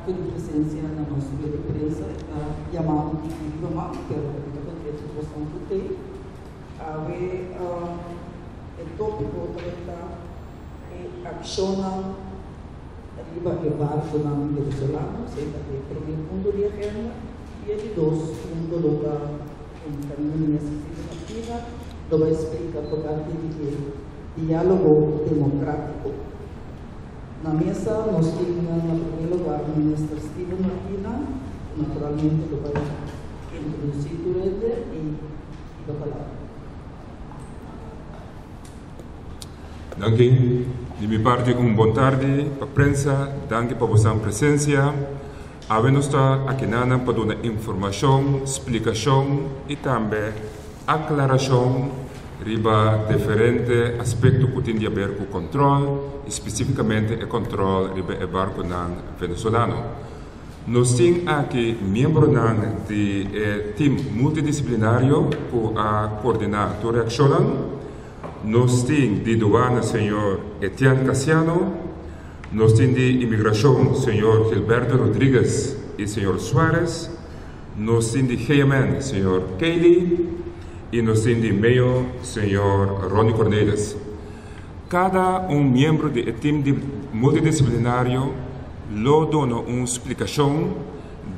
con presenza na nostra empresa, chiamato di diplomati, che era detto bastante ave il topico tratta e aziona arriva a barco ng venezuelano, senta che il primo punto di agenda e di dos punto dove in cammino attiva dove spiega programmi di dialogo democratico. Na mesa nós temos na primeiro lugar o ministro Steven Martina, naturalmente que vai introduzir ele e vai falar. Danke. Di mia parte buon tardi per prensa, danke per vostra presenza. Avendo aqui nana para dar informação, explicação e também aclaração riba diferente aspecto que tem a ver com o controle, especificamente o controle riba o barco venezuelano. Nós temos aqui membro do time multidisciplinário que a coordenar toda a ação. Nós temos de aduana senhor Etienne Cassiano, nós temos de imigração senhor Gilberto Rodrigues e senhor Suárez, nós temos de GMN senhor Keili e nós temos de meio senhor Ronnie Cornelis. Cada membro do time multidisciplinário lo dona uma explicação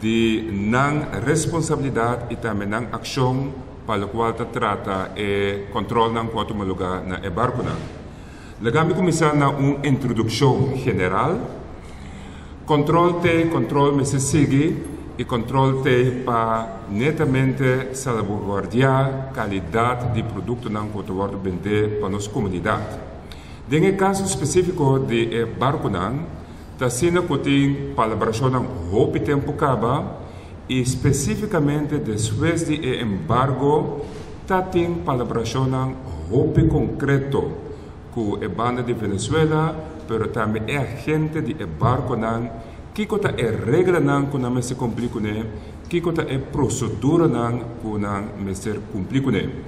de não responsabilidade e também não ação para o qual trata o controle ng quanto lugar na barco. Vamos começar na uma introdução geral. Controle me se segue e controle para netamente salvaguardar a qualidade de produto ng quanto vai vender para nossa comunidade. Em caso específico de barco está sendo que tem colaboração ng hope tempo acaba e especificamente depois de embargo está tem colaboração ng hope concreto com a banda de Venezuela, pero também é agente de barco que kota é regra que não se cumprir com ele, que kota é procedura que não se cumprir com ele.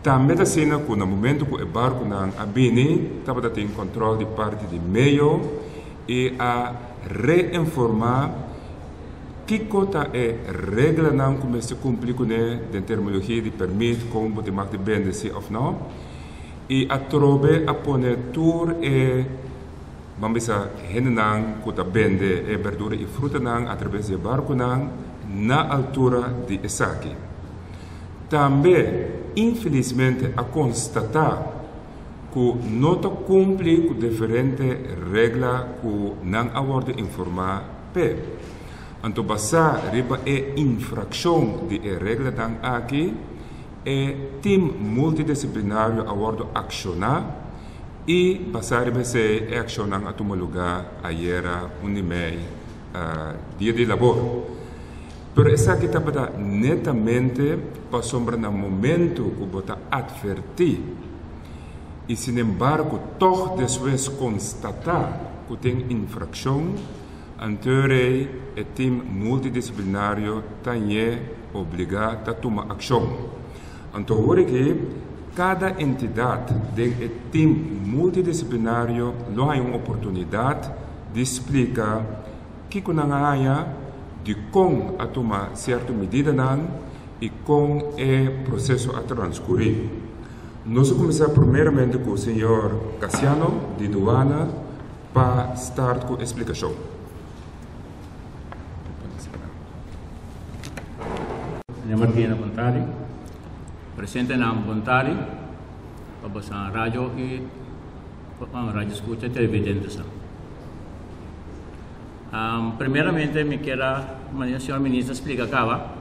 Também está sendo que no momento que o barco a bini, está tem controle de parte de meio e a reinformar que kota é regra que se cumprir com ele, de terminologia de permite como de mag de bende se of não. E a trobe a poner tour vamos a henenang kuta bende verdura e fruta através de barco na altura de Esaki. Também, infelizmente, a constatar que não cumpre com diferentes regras que não aborda informar pe. Então, basta riba infração de regra aqui e time multidisciplinário aborda accionar e passar a ser accionar a tomar lugar ayer dia de labor. Pero essa aqui está netamente para sombra no momento que você advertir e sin embargo toch depois constatar que tem infração, então o time multidisciplinário tem obrigado a tomar ação. Então, que cada entidade do time multidisciplinário não tem uma oportunidade de explicar que há de como a tomar certa medida e como é o processo a transcorrer. Nós vamos começar primeiramente com o senhor Cassiano, de Aduana, para estar com a explicação. Senhor Martina Bontari, presente na Bontari, para a rádio e rádio escuta televidentes. Primeiramente, me quero, o senhor ministro explicava,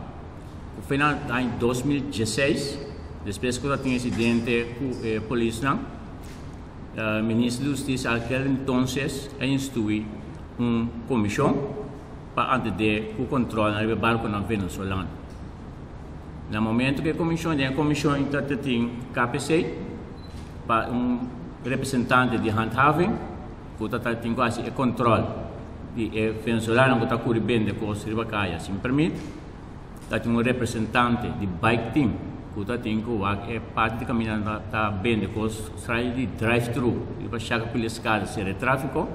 no final de 2016, depois que tinha incidente com a polícia, o ministro da Justiça, naquele entonces, instituiu uma comissão para atender o controle do barco venezuelano. No momento que a comissão tem KPC, para representante de handhaving, que tem quase o controle de venezuelano que está cubrindo a coisa de Bacaia, se me permite, tem representante de bike team, que tem que parte de caminhar está bem de coisa, sai de drive-thru, e para chegar pela escada ser tráfico,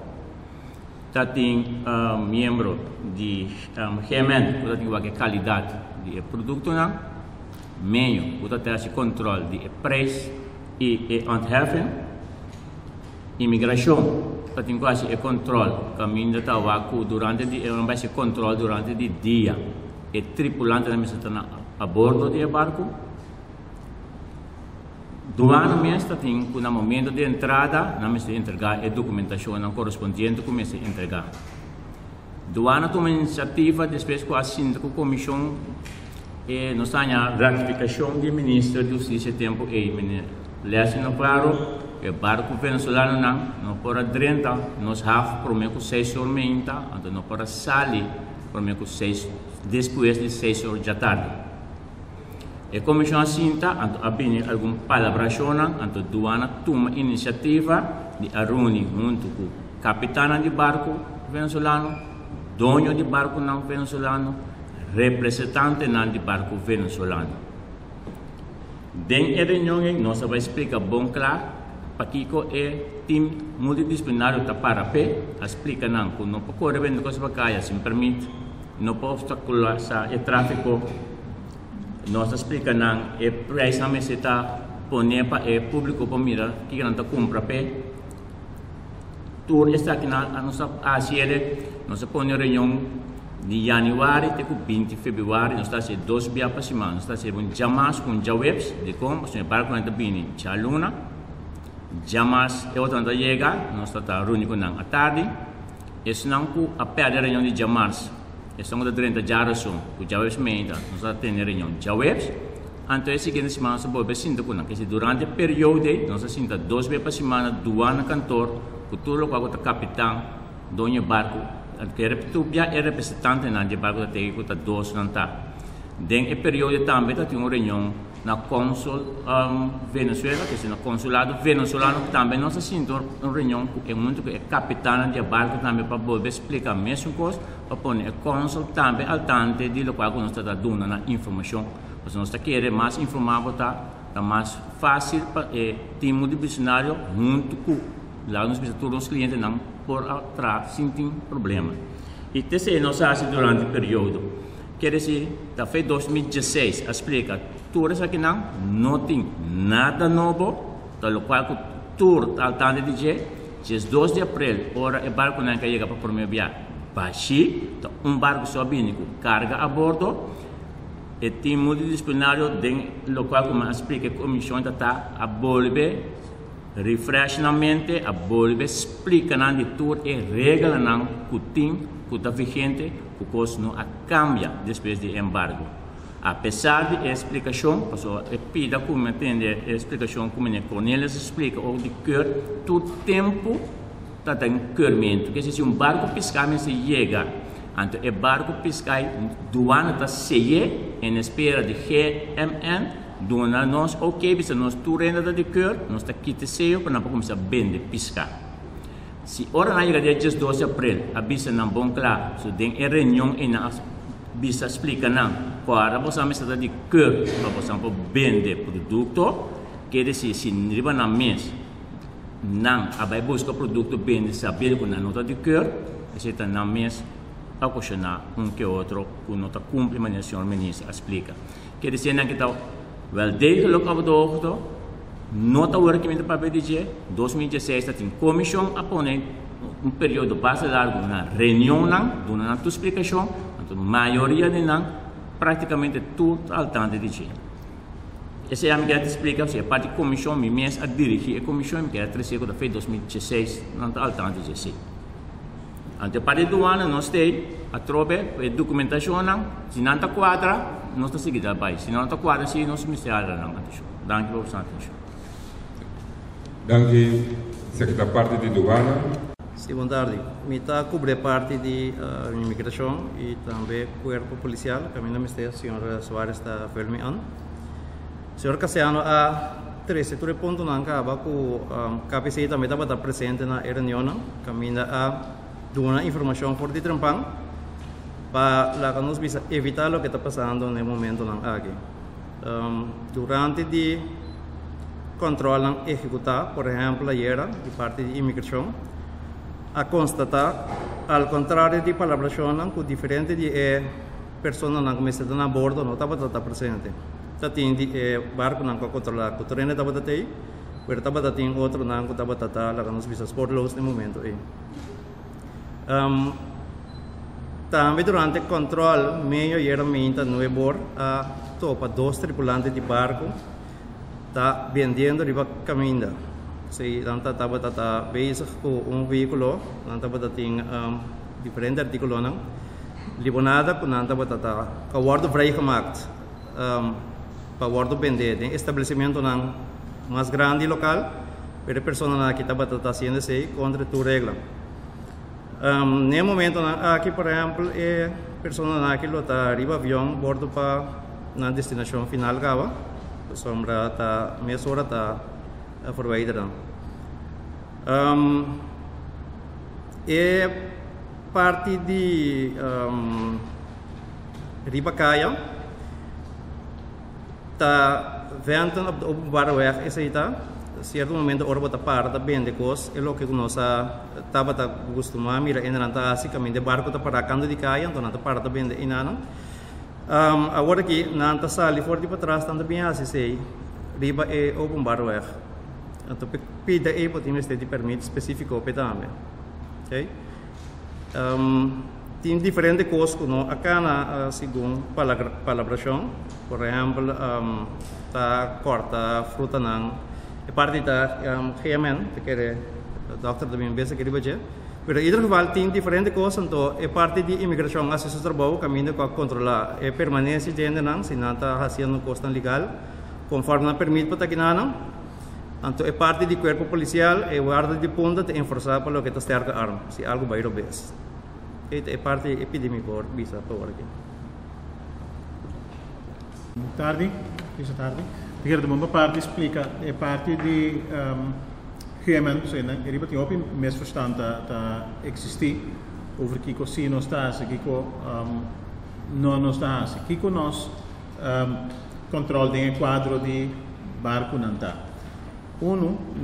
tem membro de GMN, que tem a qualidade de produto, meio, que tem esse controle de preço e handheffing, imigração, que tem quase o controle, caminho da durante o controle durante o dia, e tripulante também está a bordo do barco. Duana mesmo tem que no momento de entrada, não se entregar a documentação correspondente que se entregar. Duana toma iniciativa depois com a síndica comissão e nós temos a ratificação do ministro da Justiça tempo e leste claro que o barco venezuelano não pode adentrar, nós have prometo 6 horas meinta, então não pode sair prometo 6 depois de 6 horas da tarde. A comissão assinta, abine alguma palabração, então Duana toma iniciativa de reunir junto com o capitão de barco venezuelano, dono de barco não venezuelano, representante de barco venezuelano. Dentro da reunião, nós vamos explicar bem claro para que o time multidisciplinário está para pé, explica que não pode correr bem coisa para cá, se permite, não pode obstacular o tráfego. Nós explicamos que o preço não está pondo para o público para mirar que não está compra pé. Tudo está aqui na nossa ACL, nós põe reunião de janeiro até 20 de fevereiro, nós estamos 2 dias para semana, nós estamos jamas com jawebs de como o barco não está vindo a luna, jamas é outra não chega, nós estamos reunindo à tarde, e se não a perda reunião de jamas. Estamos da 30 dias, o Jawebs meia, nós estamos tendo reunião de Jawebs. Então, a seguinte semana, nós vamos sinta que durante o período, nós sinta 2 vezes por semana, Duana cantor, que tudo o que o capitão, dono barco, que é representante do barco, que está 2 não está. Dentro do período também, tem uma reunião na Consul Venezuela, que é no consulado venezuelano, também nós sinta uma reunião com o capitão do barco, também para poder explicar a mesma coisa, para pôr o consul também ao tanto de lo qual nós estamos dando na informação. Porque nós queremos mais informação, está mais fácil para o time multidisciplinário junto com lá nos todos os clientes não por atrás sem problema. E terceiro nós fazemos durante o período, quer dizer, está feito 2016, explica tudo isso aqui não tem nada novo, pelo qual tudo está ao tanto de dia 2 de abril, ora o barco não chega para o primeiro viagem. Baixi, barco só vindo com carga a bordo, e time multidisciplinário, no qual, como explica, a comissão está a volver, refrescamente, a volver, explica de tudo e regra que o time está vigente, que o custo não cambia depois do embargo. Apesar de explicação, passou a pida como entender a explicação como o Cornelius explica, ou de que todo tempo está em curmento, que se barco pescar se chega, então o barco pescar Duana está cheio em espera de GMN, Duana nós ok, se nós tu renda de cur, nós está quite cheio para não começar a vender pescar. Se ora na chega dia 12 de abril, a bisa não bom claro, so tem a reunião e na bisa explica não, para você está de cur, para você vender produto, que dizer se riba na mês não vai buscar produto bem saber com a nota de cor, você está na mês a questionar que outro com nota cumpre a senhora ministra explica. Quer dizer que está wel degelijk op de hoogte, nota werkimento para PDG 2016 tem comissão a poner período base largo na reunião dando uma explicação, então a maioria de praticamente tudo ao tanto de dia. Essa é a minha explicação, se a parte da comissão me a dirigir a comissão, que era 3 de fevereiro de 2016, não está ao tanto de si. Ante parte do ano, nós temos a tropa, a documentação, se não está quadra, nós estamos seguindo a país. Se não está quadra, se nós misturamos a atenção. Danke por sua atenção. Danke, secretário parte de Duana. Sim, boa tarde. Me está a cobrir parte de imigração e também corpo policial, que a minha ministra, a senhora Soares, está a filmar. Senhor Cassiano, a 13 ponto não acaba com o KPC também estava presente na reunião, caminha a dar uma informação por de trampang para que nós evitar o que está passando no momento aqui. Durante o controle executar, por exemplo, ayer de parte de imigração, a constatar, al contrario de palabración, que diferente de persona que me está a bordo não estava presente. Tá tinha barco não controlar, o trem estava aí, mas estava tinha outro não que estava lá nos visas por los no momento aí. Também durante o controle, meio geralmente no ebor a topa 2 tripulantes de barco tá vendendo riba caminho. Se não estava bezig com veículo, não estava tinha diferentes artículos não. Limonada por não estava que worden vrijgemaakt para worden vender em estabelecimento não mais grande local, para pessoas que estava fazendo isso contra a regra. No momento aqui, por exemplo, pessoas que está arriba avião bordo para na destinação final gava, sombra tá meia hora tá verwijderen. Parte de Ribacaya está vendo op de openbare weg is hij daar. Certo momento ora bota para bem de cos é lo que nós estava tá costumar mira ainda não tá assim caminho de barco tá para cando de caia então não tá para bem de inano agora aqui não tá sali fora de para trás tá bem assim sei riba é openbare weg então pida é pode investir de permit específico para também ok tem diferentes coisas que não acá na segundo palabração por exemplo tá corta fruta não parte da GMN, que é o doutor também pensa que ele vai ter. Mas em ieder geval tem diferentes coisas, então é parte de imigração, assistência de trabalho, caminho para controlar a permanência de gente não, se não está fazendo coisa legal, conforme não permite para aqui não. Então é parte do corpo policial, é guarda de ponta de enforçar para o que está cerca arma, se algo vai ir bem. É parte epidêmica, visa para aqui. Tarde, de uma parte explica é parte de GMN, so né, ele tem opinião mesmo está existir over que se não está se que não está se que nós controle de quadro de barco não está.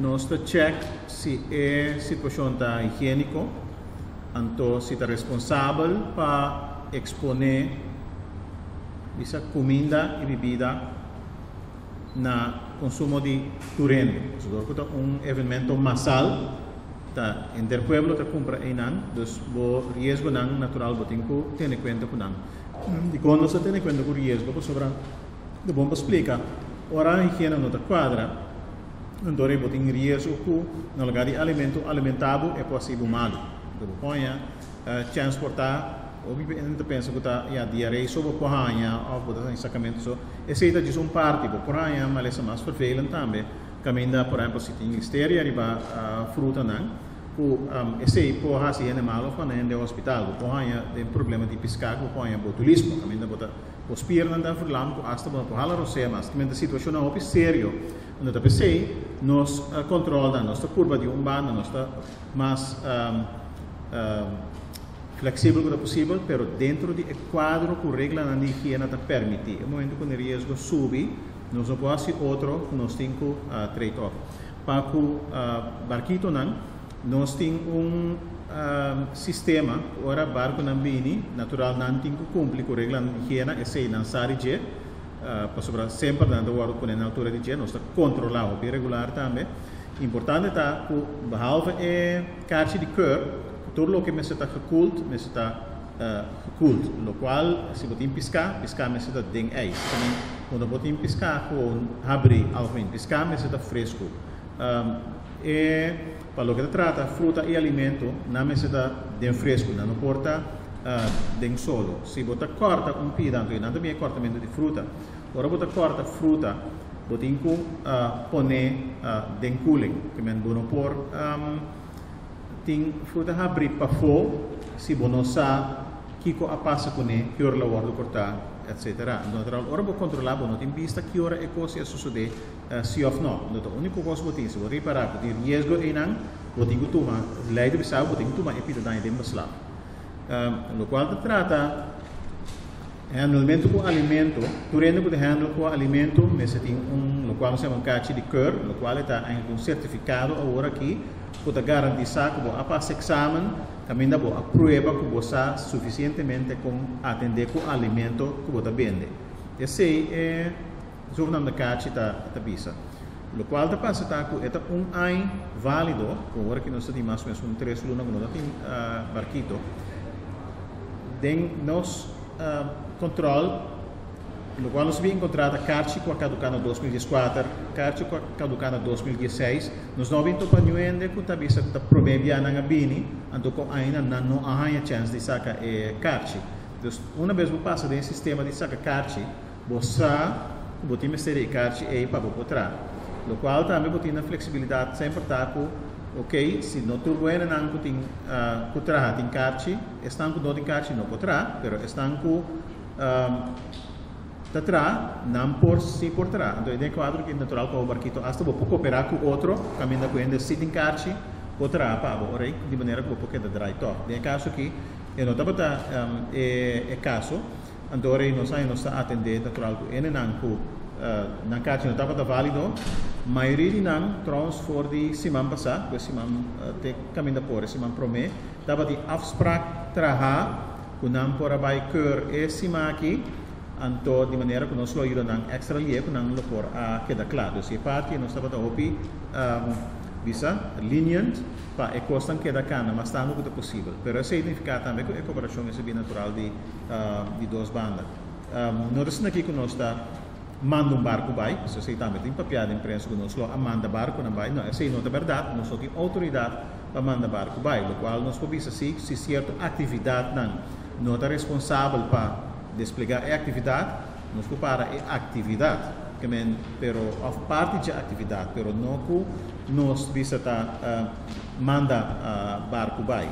Nós está check se é situação está higiênico, então se está responsável para exponer essa comida e bebida na consumo de terreno. Então, evento massal, tá interpueblo tá compra enan, dus bo riesgo nang natural botinco tem em conta com nang. E quando você tem em conta com riesgo, por sobra, de bom para explicar. Ora a higiene não tá quadra, então ele botin riesgo com no lugar de alimentado é possível malo. Do ponha transportar obviamente penso que tá a diarreia sobre porranha ou botar em sacamento só esse é de parte do porranha mas é mais vervelend também caminha por exemplo se tem listeria riba fruta não o esse porra se animal ou no hospital porranha tem problema de piscar porranha botulismo caminha botar hospital não dá verlam hasta para porra roça mas também a situação não é sério onde tá pensei nós controla nossa curva de banda nossa mais flexível que possível, mas dentro do quadro que a regra de higiene permite. No momento que o risco sube, nós não podemos fazer outro que nós temos que trade-off. Para o barquito, nós temos sistema, ora barco não bini, natural não tem que cumprir com a regra de higiene, esse não sai de para sempre dando o com a altura de higiene, nós controlamos o regular também. Importante é que, behalve a caixa de cor, tudo o que me está gekoeld, me está gekoeld. O qual, se você piscar, me está ding ijs. Quando você piscar, gewoon abrir algemeen. Piscar, me está fresco. Para o que trata, fruta e alimento, não me está ding fresco. Não importa ding solo. Se você corta pedaço, não também é cortamento de fruta. Ora você corta fruta, você tem que poner ding cooling. Que me não por tem fruta abrir para fora, se você não sabe que passa com ele, que hora ela vai cortar, etc. Então, ora para controlar, não tem vista que hora é coisa a suceder, se ou não. Então, a única coisa que você tem, se você reparar que tem risco em não, você tem que tomar, leider você tem que tomar epidemia de beslag. O qual trata handlemento com alimento, durante o handle com alimento, mas tem no qual nós chamamos caixa de cor, no qual está um certificado agora aqui, para garantir que você passa exame, também dá a prova que você suficientemente com atender com alimento que você vende. Esse é o nome da caixa da visa. O qual está passando é ano válido, agora que nós temos mais ou menos 3 lunas, nós temos barquito, tem nos controle, no qual nós vimos encontrar a caixa que caducada em 2014, caixa que caducada em 2016, nós não vimos para ninguém que está vista que promedia na bini, então ainda não há chance de sacar a caixa. Então, uma vez que passa desse sistema de sacar caixa, você tem que ter a caixa aí para botar. No qual também tem a flexibilidade sempre está com, ok, se não tudo bem não tem que trabalhar tem caixa, estão com não tem caixa não pode trabalhar, mas estão com não por si por trás. Então, é quadro que é natural para o barquito, hasta vou cooperar com outro, caminho com ele, se tem caixa, pode trabalhar para o rei, de maneira que vou poder dar to. Tem caso aqui, eu não estava é caso, então o rei não está atender natural com ele não na caixa não estava válido, a maioria de não transfer de semana passada, que semana te caminho por semana promê, estava de afspraak trabalhar com não por abai cur e semana aqui. Então, de maneira que nós lo ayudamos extra lié, que nós lo por a queda claro. Se parte nós estamos a opi visa lenient para a costa queda cana, mas está muito possível. Pero isso significa também que a cooperação é bem natural de duas bandas. Nós aqui que nós está manda barco vai, se você também tem papel de imprensa que nós lo manda barco não vai, não, essa não é verdade. Nós só tem autoridade para mandar barco vai, o qual nós podemos se certa atividade não é responsável para desplegar a atividade, nós para a atividade, pero a parte da atividade, pero não que nós visa manda barco vai.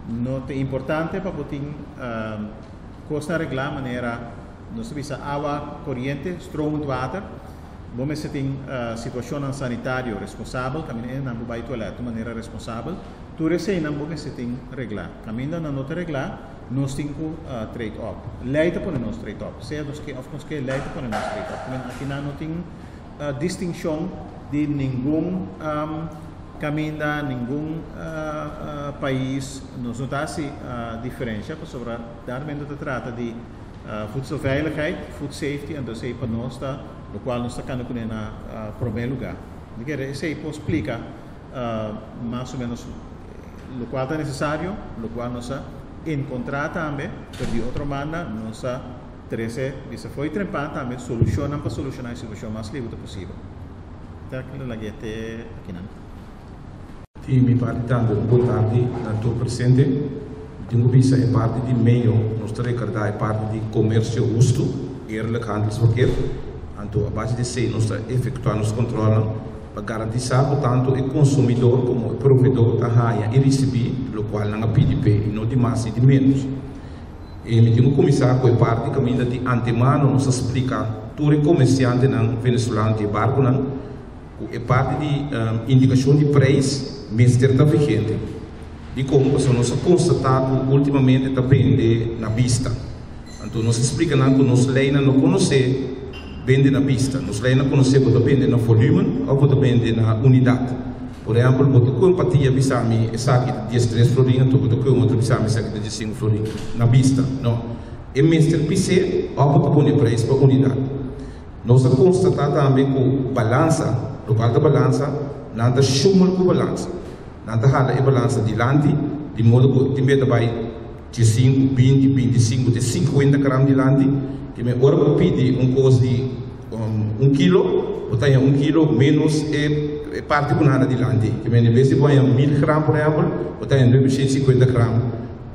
Não é importante para botar costa reglar maneira nós visa água corrente, stroom de water, bom se tem situação sanitária responsável, caminho não vai toilet de maneira responsável, tu recém não bom se tem reglar, caminho não te reglar nós temos trade-off. Leida para nós trade-off. Se nós que leida para nós trade-off. Aqui não tem distinção de nenhum caminho, nenhum país. Nós não temos diferença sobre darmento se trata de voedselveiligheid, food safety, en dus para nós está, o qual nós está no primeiro lugar. Isso aí explica mais ou menos o qual é necessário, o qual nós encontrar também, pero de outra maneira, nossa 13, isso foi trempar também, solucionam para solucionar a situação mais livre possível. Então, aquilo lá aqui não. Sim, me parte dando boa tarde a todo presente. Tenho visto é parte de meio, nós recordar é parte de comércio justo, eerlijk handelsverkeer. Então, a base de sei, nós efetuar nos controles para garantir que tanto o consumidor como o provedor tenha e receber, o qual não é PDP e não de mais e de menos. E me tenho começar com a parte que ainda de antemano nos explica todo comerciante não venezuelano de barco não, a parte de indicação de preço mestre está vigente. De como nós constatado ultimamente também na vista. Então nós explica não que nós lei não conhece vende na pista, nos leis não conhecemos que depende na volume ou depende na unidade. Por exemplo, com empatia bisami é saque de 13 florinhas, tu com outro bisami saque de 5 florinhas na pista, não. E mestre PC ou que põe preço para unidade. Nós constatamos também que balança, local da balança, não está chumul com balança, não está hala a balança de lante, de modo que tem vai de 5, 20, 25, de 50 gramas de lante. Que me ora para pedir coisa de 1 quilo, ou tenha 1 quilo menos é parte com nada de lante. Que me vez de põe 1000 gramas por exemplo, ou tenha 250 gramas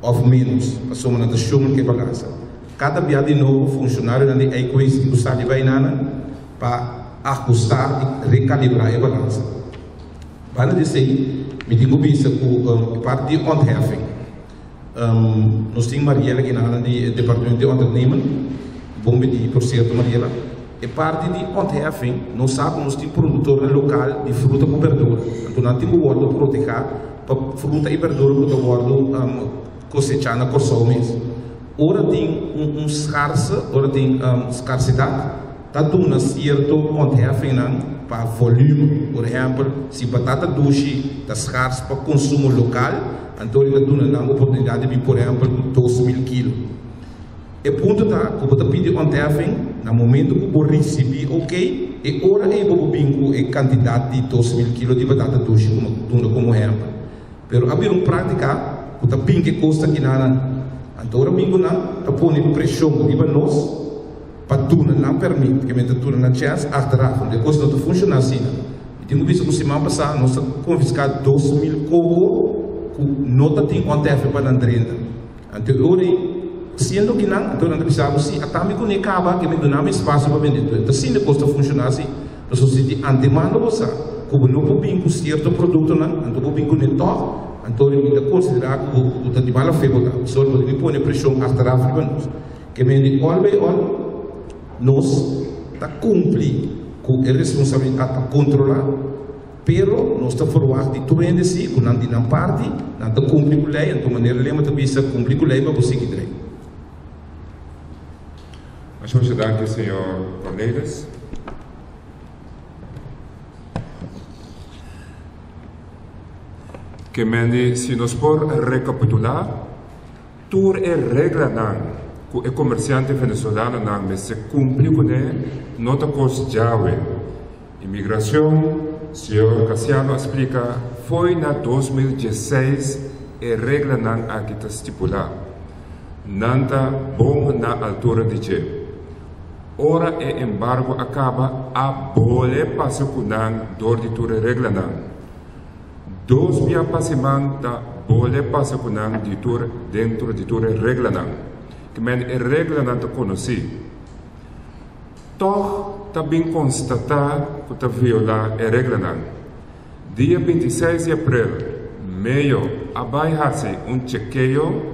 ou menos, a soma na chumul que balança. Cada dia de novo funcionário na é coisa que gostar de vai nana para ajustar e recalibrar a balança. Para dizer, me digo vista com a parte de ontheffing. Nós temos Mariela que nada de departamento de ondernemen. Bom dia, por certo, Mariela. É parte de ontheffing, nós sabemos que nós temos produtor local de fruta e verdura. Então, nós temos o guardo proteger para fruta e verdura que o guardo cosechar na corção mesmo. ora tem scarsa, ora tem scarsidade, tá dando certo ontheffing para volume, por exemplo, se batata doce está scarsa para consumo local, então ele está dando uma oportunidade de, por exemplo, 2.000 quilos. E ponto tá, que você pede ontheffing, no momento que você recebe, ok, e ora é para o bingo a quantidade de 2.000 quilos de batata doce como exemplo. Pero abrir prática, você bingo que custa que nada. Então, o bingo não, está pondo pressão para nós, para tudo não permite que a tudo na chance achteraf, depois não funciona assim. E tenho visto que semana passada nós confiscar 2.000 coco que não tem ontheffing para andrenda. Então, sendo que não, então não precisamos se até me conectava que me dá espaço para vender. Então, se depois está funcionando assim, nós precisamos antemano você, como não pode vir com certo produto não, então pode vir com neto. Então, ele deve considerar que o está de bala febre, só ele pode pôr pressão achteraf para nós. Que me diz, olha, nós está cumprir com a responsabilidade para controlar, pero nós está forward de tudo ainda assim, com não parte, não está cumprir com a lei, então maneira lema também está cumprir com a lei para você que tem. Muchas gracias, señor Cornelis. Que me si nos por recapitular, tour e regla que o comerciante venezuelano não se cumpre com ele, nota coisa jave. Imigração, senhor Cassiano explica, foi na 2016 e regla não aqui está estipulada. Nanta bom na altura de che. Ora e embargo acaba a bole passo kunang dor di ture regla nang. Dos via passimanta bole passo kunang di ture dentro di ture regla nang. Que men e regla nang te conosci. Toch ta bin constatar que ta viola e regla nang. Dia 26 de abril, meio abai hasi chequeio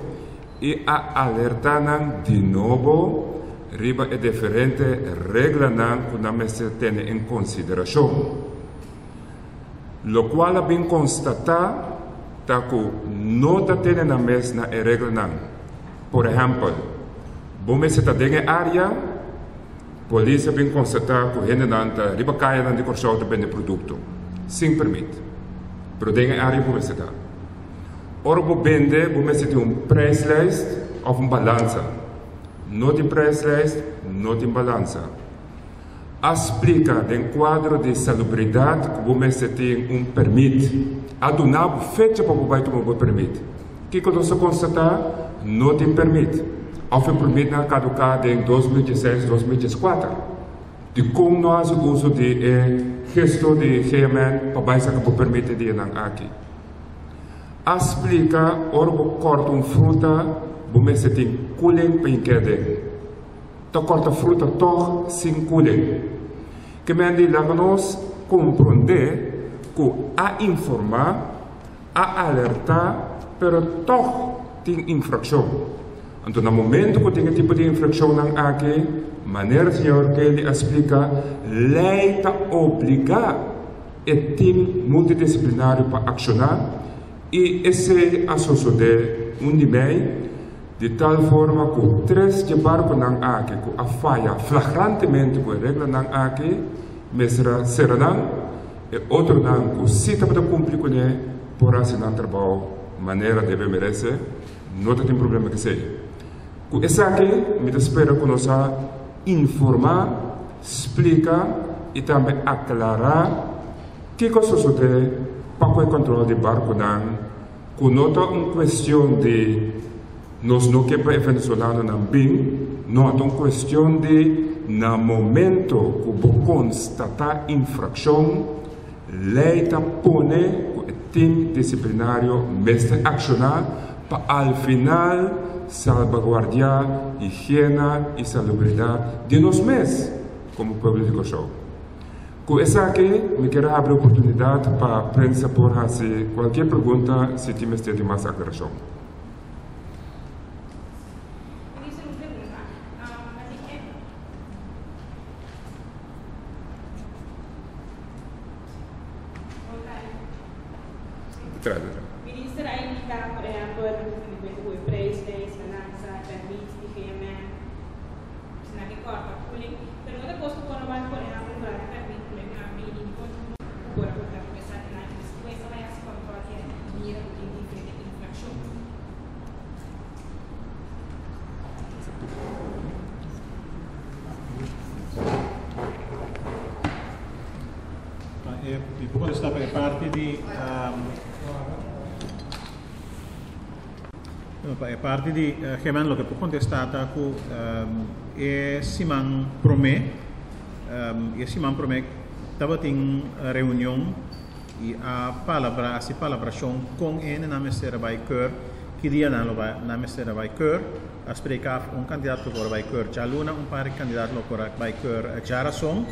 e a alertanan di novo riba e differente regla nan que não se tem em consideração. Lo qual bem constatar ta que não ta tem na mesma regla nan. Por exemplo, bom se ta dengue área, polícia bem constatar que gente nan ta riba caia nan de corso ta bende produto, sem permite. Pero dengue área bom se ta. Ora bo bende, bom se tem price list of balança. Não tem price list, não tem balança. Explica em quadro de salubridade que você tem permite. Adunabo fecha para o bairro tomar permite. Que quando você constatar, não tem permite. Ou foi permite na caducada em 2016, 2014. De como nós uso de gesto de GMN para baixo que permite de não aqui. Explica, ora corta fruta. Você tem cooling para encadar. Então, corta fruta toch sem cooling. Que me ande lá nós compreender que a informar, a alertar, pero toch tem infração. Então, no momento que tem tipo de infração aqui, maneira senhor Kelly explica, lei está obrigar o time multidisciplinário para acionar e esse associado de meio de tal forma que três de barco não há que a falha flagrantemente com a regra não há que mesra será não e outro não que se está para cumprir com ele por assinar trabalho maneira deve merecer não tem problema que seja que essa aqui me espera que nós informar explicar e também aclarar que coisa sucede para o controle de barco não que não é uma questão de nós não queremos venezuelano não bem, não é uma questão de no momento que você constatar infração, lei está pone o time disciplinário mestre accionar para ao final salvaguardar a higiene e salubridade de nós mesmos como povo de Cochão. Com essa aqui, me quero abrir a oportunidade para a prensa por fazer qualquer pergunta se tiver de mais aclaração. Minister, ainda está, por exemplo, o preço, a balança, permite di bukan stata è parte di Gemen lo che può contestata cu e Simon Prome estava em reunião e a palabração com ele na Ministério da Keur queria na Ministério da Keur a explicar candidato para a Keur já luna par candidato para a Keur Jarason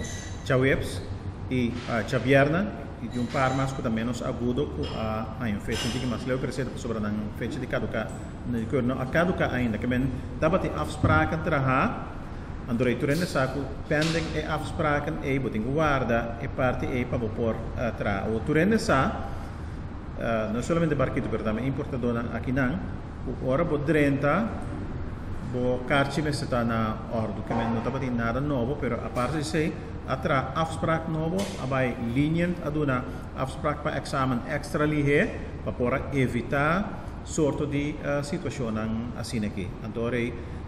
Chaweps e Chavierna e de par mais que também nos agudo a fecha de que mais leu crescer sobre a fecha de caduca não a caduca ainda que men dapat afspraken traha Andorra turende saku pending afspraken boting guarda parte para por tra o turende sa não solamente barquito pero também importadora aqui não ora bo 30 bo carci meseta na ordo que men não dapat nada novo pero a parte de sei atra afspraak novo abai linien aduna afspraak para examen extra lihe para evitar soorten die situationen assim aqui. Então,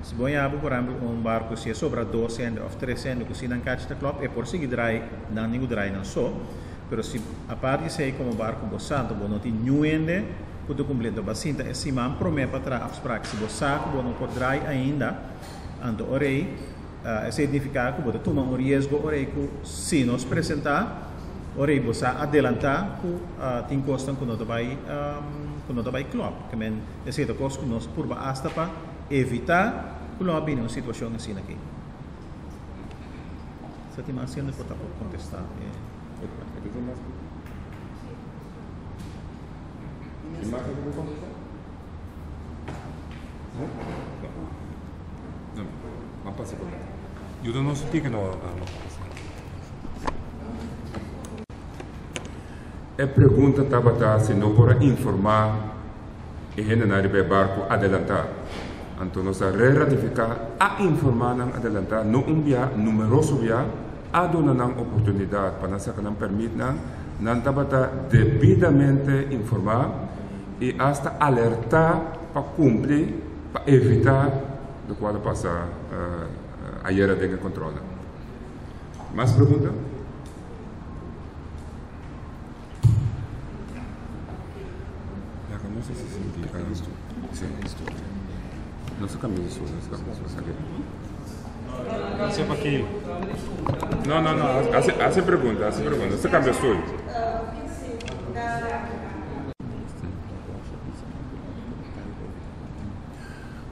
se você abre, por exemplo, barco se sobra 200 ou 300 que se não catch the club, é por seguir drai, não ninguém drai não só. Mas se a parte sei como barco boçando, não tem nuende, pode completar bastante. É se man promete para trás afspraak, se boçaco, não pode drai ainda. Então, significa que pode tomar risco, que se nos apresentar, você adelantar, que tem custo que não vai vai club, que men é certo coisa que nós por basta para evitar club em uma situação assim aqui. Se tem mais ainda pode contestar. Não, vamos passar por lá. Eu não sei que não. A pergunta estava se não para informar e generar o barco adelantar. Então, nós ratificar a informar não adelantar, não enviar numeroso via, a donar não oportunidade para nós que não permite não estava devidamente informar e hasta alertar para cumprir, para evitar do qual passa a era de controle. Mais pergunta? No sé si significa esto. Sí, esto. No se cambia eso, no se cambia eso. Sepa aqui. No. Hace pregunta. Se cambia esto.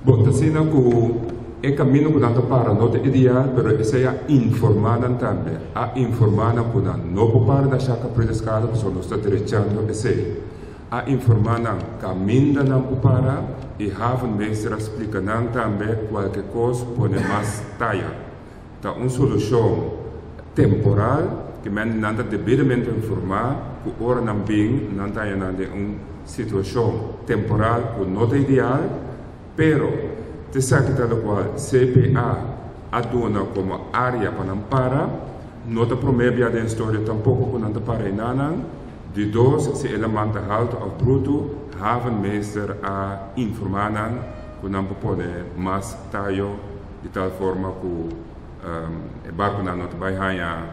Bom, assim que o caminho que nós para não é ideal, pero esse é informar também. A informar não para da chaca predescada, porque nós estamos derechando esse. A informar caminho não para e havenmeester explica também qualquer coisa pode mais taia. Então, uma solução temporal que men não devidamente informar que ora não bem não taia uma situação temporal que não é ideal, pero te sabe que tal qual CPA aduna como área para não para, não te promete a história tampouco que não te para em nada. De dois, se elementen halt of bruto, havenmeester a informar que não pode mais taio de tal forma que o barco não vai ganhar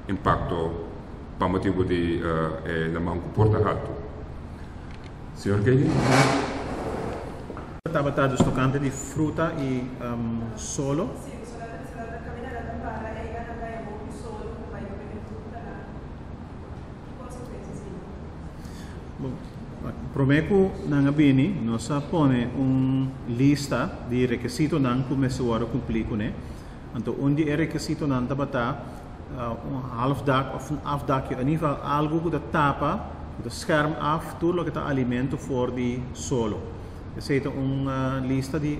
impacto para motivo de elemento que porta alto. Senhor Kelly? Estava dos tocantes de fruta e solo. Promeco nang abini, nós põe lista de requisitos nang começou a cumprir com ele. Então, onde é requisito nang tabata half dak of afdakje, in ieder geval algo que tapa, de scherm af, tuurlijk het alimento voor die solo. Er zit lista de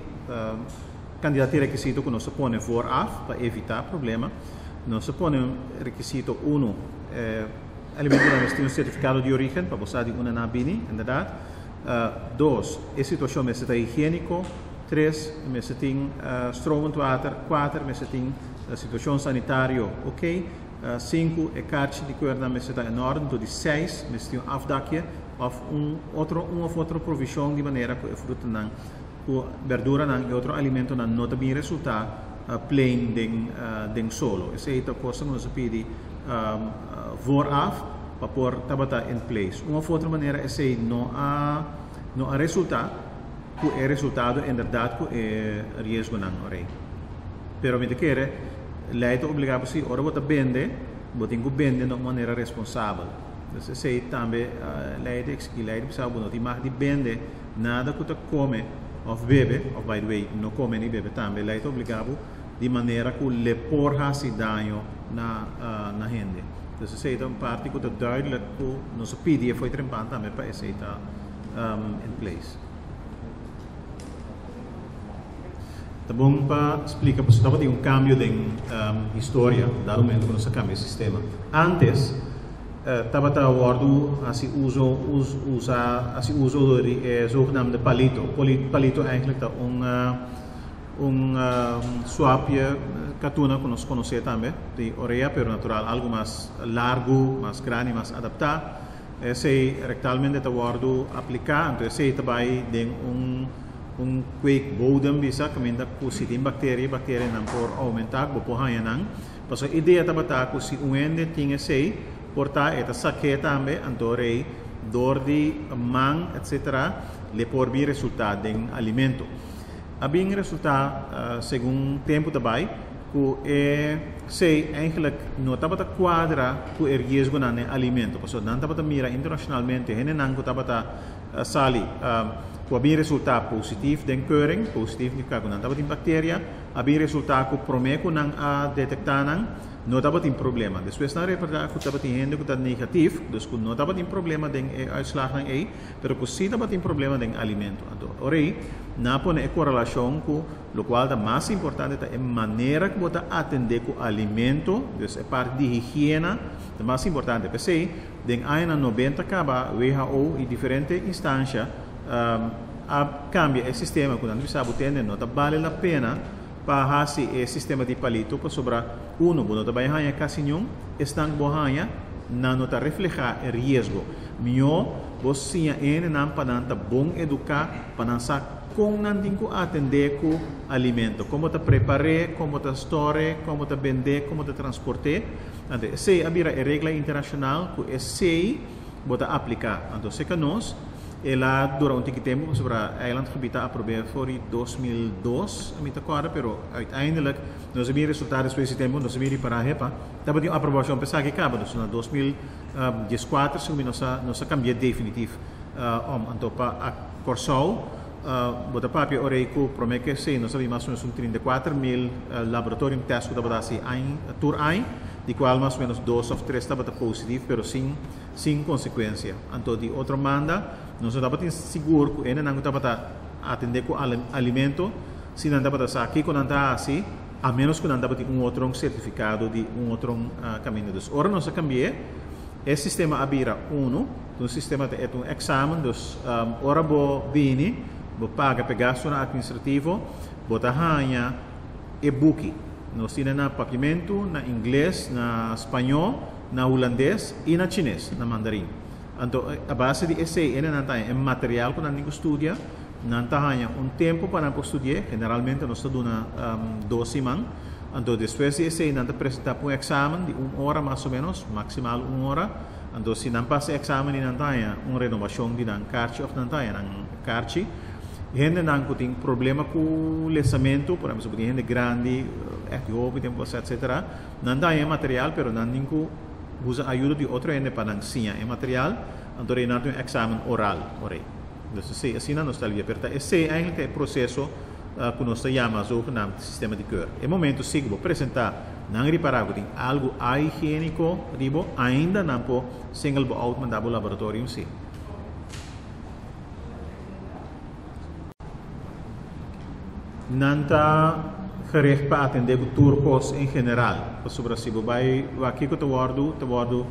candidaten requisitos que nós põe vooraf para evitar problemas. Nós põe requisito 1. Alimento tem certificado de origem para você de uma nabini, inderdaad. 2, é situação met higiênico. 3, met tem stromend water. 4, met tem situação sanitário, ok. 5, é kaartje de keur met in orde. Tot die 6, met tem afdakje of uma outra provisão de maneira que fruta não, que verdura não e outro alimento não nota bem resultado plain den solo. Essa é a coisa que nós pedimos vooraf para pôr tabata in place. Uma outra maneira é se não há resultado, que é resultado inderdaad que é risco não orei. Pero me quer leite obrigado se ora bota vende, botem que vende de maneira responsável. Então se também leite precisa não de vende nada que tu come ou bebe, ou by the way não come nem bebe também leite obrigado de maneira que lhe porra se danho na gente. Então se é uma parte que tu duidelijk que nosso PDF foi trempado também para esse está in place. Tá bom para explicar, porque estava um cambio de história, dado o momento que nós cambiamos o sistema. Antes, estava a bordo assim uso do zogenaamde palito. Palito eigenlijk tá swapje catuna que nós conhecemos também, de orelha, pero natural, algo mais largo, mais grande, mais adaptado. Esse rectalmente está bordo aplicar, então esse também tem kweek bodem bisa kaminda ku si tim bakteri nang por aumentar bo pohanya nang paso ideia tabata ku si uende tinha sei porta eta saque tambe antore dordi mang etc le por bi resultado den alimento abing resultado segundo tempo também ku sei eigenlijk no tabata quadra ku risco na alimento paso nan tabata mira internacionalmente hene nang ku tabata sali ku abin resultado positivo den keuring, positivo ni kaku nan dapat in bacteria, abin resultado ku promeco nang detectanan, no dapat in problema. Después na reporta ku dapat in hende ku dat negatief, dus ku no dapat in problema den uitslag ng A, pero ku si dapat in problema den alimento. Anto, orei, napo na correlação ku, lo cual da mais importante ta maneira que bota atender ku alimento, dus é parte de higiene, da mais importante. Pensei, den aina 90 kaba WHO e diferente instância cambia o sistema quando nós sabemos que não vale a pena para esse sistema de palito para sobrar quando vai ganhar casi nenhum estão bohanha não está reflejar o risco melhor você não para bom educar para não com não atender com alimento como te preparar como te store como te vender como te transportar então se abrir a regra internacional que esse bota aplicar então se que nós ela durante um tempo sobre a eilandgebied aproberen voor 2002 a agora, pero uiteindelijk nós vimos resultados desse tempo, nós vimos para a HEPA, estava de aprovação pensar que acaba, dus na 2014 sumi nós cambiar definitivo então para a Corsol bota papel oreico promete sei nós sabemos mais ou menos 34.000 laboratórios testes que estava assim tour ai de qual mais ou menos 2 ou 3 estava positivo, pero sem consequência. Então de outra manda nós estamos seguro que não estamos atender com alimento, se não estamos aqui com assim, a menos que não estamos outro certificado de outro caminho. Dus ora nós cambiamos, o sistema abira o sistema é exame, dus ora bo bini, bo paga pegasto na administrativo, bota hanha e-book. Nós temos na papiamento, na inglês, na espanhol, na holandês e na chinês, na mandarim. Então, a base de esse é material que nós estuda, nós temos tempo para estudar, generalmente nós estudamos 2 semanas. Então, depois de esse, nós apresentamos exame de 1 hora mais ou menos, maximal 1 hora. Então, se não passa o exame, nós temos renovação de carta ou não temos carta. Gente não tem problema com o lançamento, por exemplo, gente grande, Etiópia, etc. Não tem material, mas não usa ajuda de outra gente para ensinar o material, então não tem exame oral. Então, assim não está ali aperta. Esse é o processo que nós chamamos de sistema de cura. No momento que vou apresentar, não reparar que tem algo higiênico, ainda não pode single out mandar para o laboratório sim. Não está gericht para atender o turcos em geral. Sobre se vai aqui que eu vou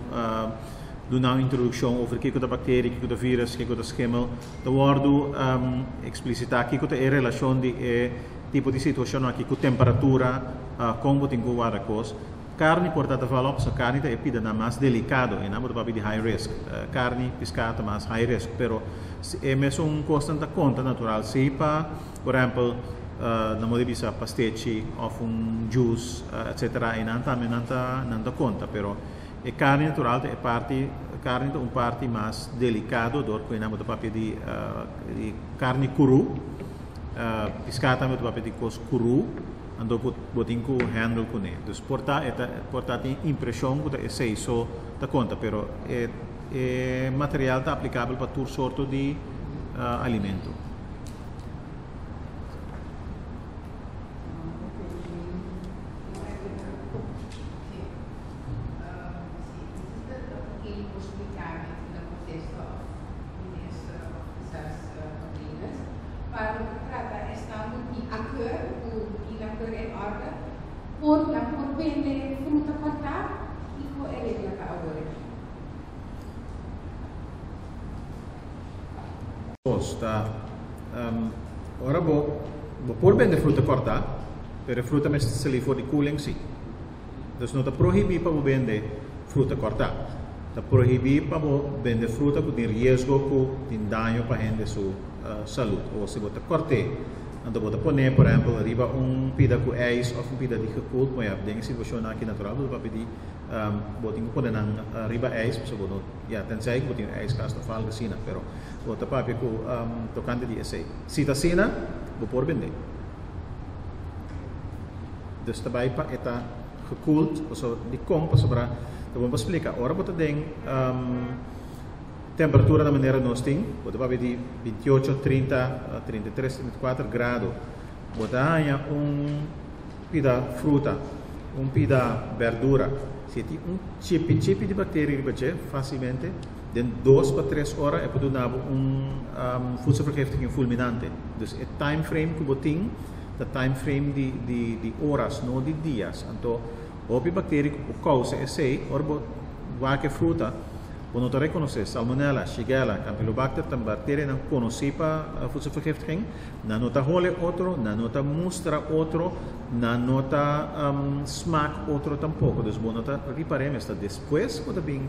uma introdução over o que é a bactéria, o que é o vírus, o que é o schimmel. Eu vou explicitar aqui que é a relação de tipo de situação aqui com temperatura, como tem que varacos. Carne portada valor, so carne é pida na mais delicado, e não pode de high risk. Carne pescada mais high risk, pero é mesmo constante conta natural. Se para, por exemplo, não pode bisa pastete ou juice, etc. E não dá conta, pero a carne natural é parte carne é parte mais delicado, door que namo do papel de carne cru, pescata do papel de cos cru, ando botin ku handle ku ne. Dus porta tem impressão que é sei só da conta, pero material está aplicável para todo sorto de alimento. Ora por vender fruta corta, pero fruta mas se lhe for de cooling sim. Dus não está proibido para vender fruta corta. Está proibido para vender fruta que tem risco, que tem dano para a gente sua saúde. Ou se você corte, então você pode, por exemplo, arriba pida com ijs ou pida de gekoeld, mas tem uma situação aqui natural, você pode pedir, você pode arriba ijs, so tensai que você tem ijs casta falga sina, pero você pode com tocante de essay. Se está sina, você pode vender. Dus daarbij está gekoeld, so die kom pas para, então vamos explicar. Ora você tem temperatura da maneira nós tem, você vai de 28, 30, 33, 34 graus. Você tem pida fruta, pida verdura. Se tem chip de bactéria facilmente, de 2 para 3 horas é para dar voedselvergiftiging fulminante. Dus het time frame que você tem, the time frame de horas, não de dias. Então, op bactéria que causa esse, ora você fruta, quando você reconhece salmonella, shigella, campylobacter, tam bactéria não conhece para voedselvergiftiging, não nota hole outro, não nota mostra outro, não nota smaak outro tampouco. Dus você nota reparemos esta depois quando bem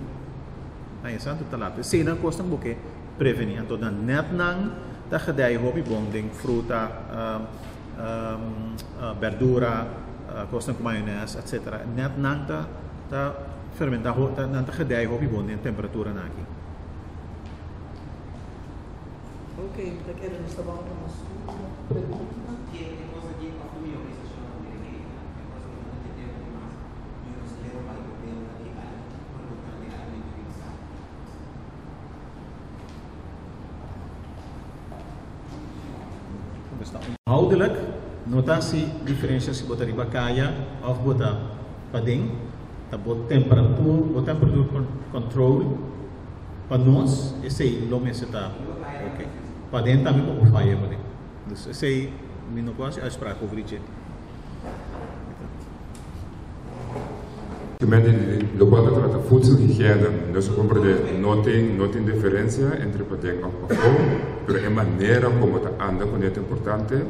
aí santo talap. Se não custa porque prevenir. Então net não da gedei hobby bonding fruta, verdura, custa com maionese, etc. Net não da fermentar não da gedei hobby bonding temperatura aqui. Ok, da quero nos tá bom para nós. Pergunta. Inhoudelijk, notatie, diferença se botar riba caia of botar pading, tá bot temperatura controle, para nós, esse aí, lome está ok. Pading também com o fire pading. Dus esse aí, minha quase a spraak over isso. De quando trata voedselhygiëne, nós compreendemos não tem diferença entre padeng e fome, mas a maneira como está anda com é importante.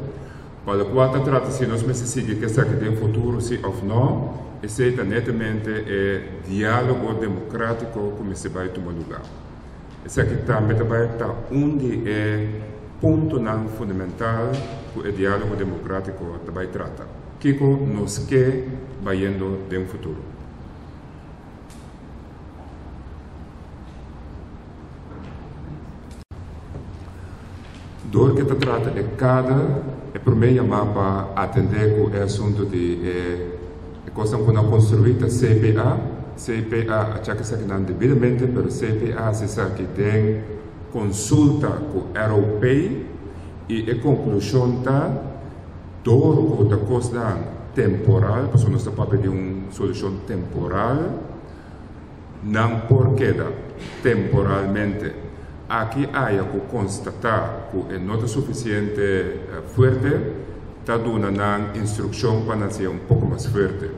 Para quando trata se nós necessitamos que essa que tem futuro sim ou não, esse é netamente diálogo democrático como se vai tomar lugar. Esse que também vai estar onde é ponto não fundamental que o diálogo democrático vai tratar. Que nos quer vai indo de futuro. Door que se trata de cada, é por meio para atender o assunto de coisa que não construída CPA, acha que se não devidamente, mas CPA se sabe que tem consulta com o europeu e a conclusão está door que a coisa temporal, porque nós estamos para pedir uma solução temporal, não por queda temporalmente. Aqui há que constatar que não é suficiente forte, está dando uma instrução para ser pouco mais forte.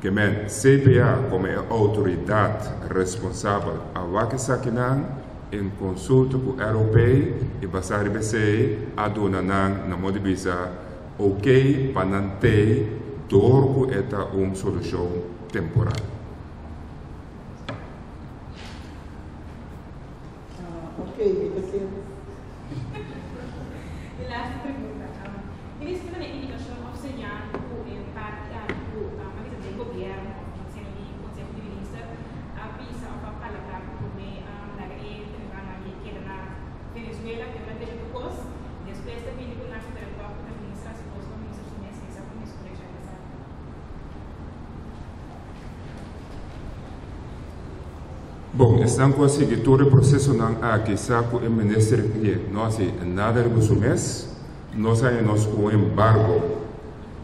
Que men CPA como é a autoridade responsável a que saquinan em consulta com o europeu e basar BC a dona na modo visa ok para não ter dor que é uma solução temporal. Ok, você. The last pergunta. Queria saber a indicação oficial em parte do governo, Conselho de Ministros, a visa para palavra como Bom, estão conseguindo todo o processo aqui, saco o ministério que nós nada de mês, nós temos um embargo,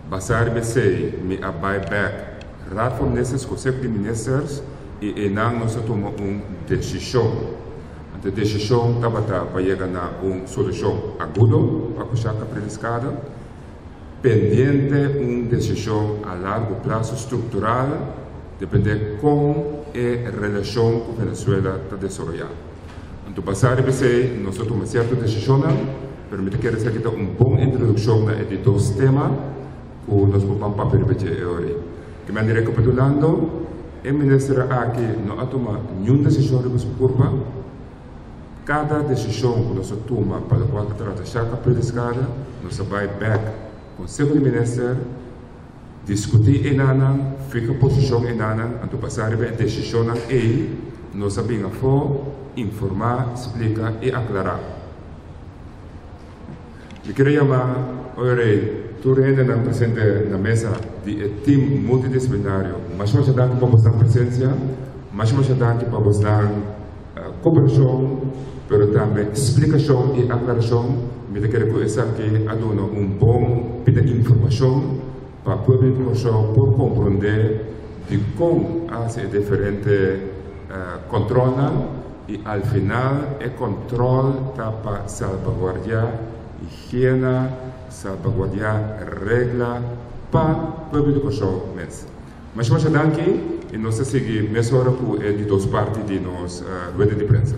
basar BC, me a buyback, raad van ministers, conceito de ministers, e não nós tomamos uma decisão. A decisão estava para chegar a uma solução aguda para puxar a prediscada, pendente uma decisão a largo prazo estrutural, depende com a relação com a Venezuela está desenvolvida. Então, passar a BC, nós tomamos certa decisão, permite que essa aqui uma boa introdução de dois temas que nós vamos papel de hoje. Que me recapitulando, o ministro aqui não toma nenhuma decisão de curva. Cada decisão que nós tomamos para qual trata a prediscada, nós vai back com o Conselho de Ministros, discutir em Anan, fica posição em Anan, então passar a decisão aí, nós sabemos informar, explicar e aclarar. Eu queria chamar, olha, tu ainda não presente na mesa de time multidisciplinário, mas nós já damos para você presença, mas nós já damos para você cooperação, mas também explicação e aclaração. Eu queria começar aqui a dar bom pedido de informação para o público por compreender de como hace diferente controla e al final o controle está para salvaguardar higiene, salvaguardar regla para o público mesmo. Mas nós aqui e nós seguimos a mesma hora de duas partes de nossa rede de prensa.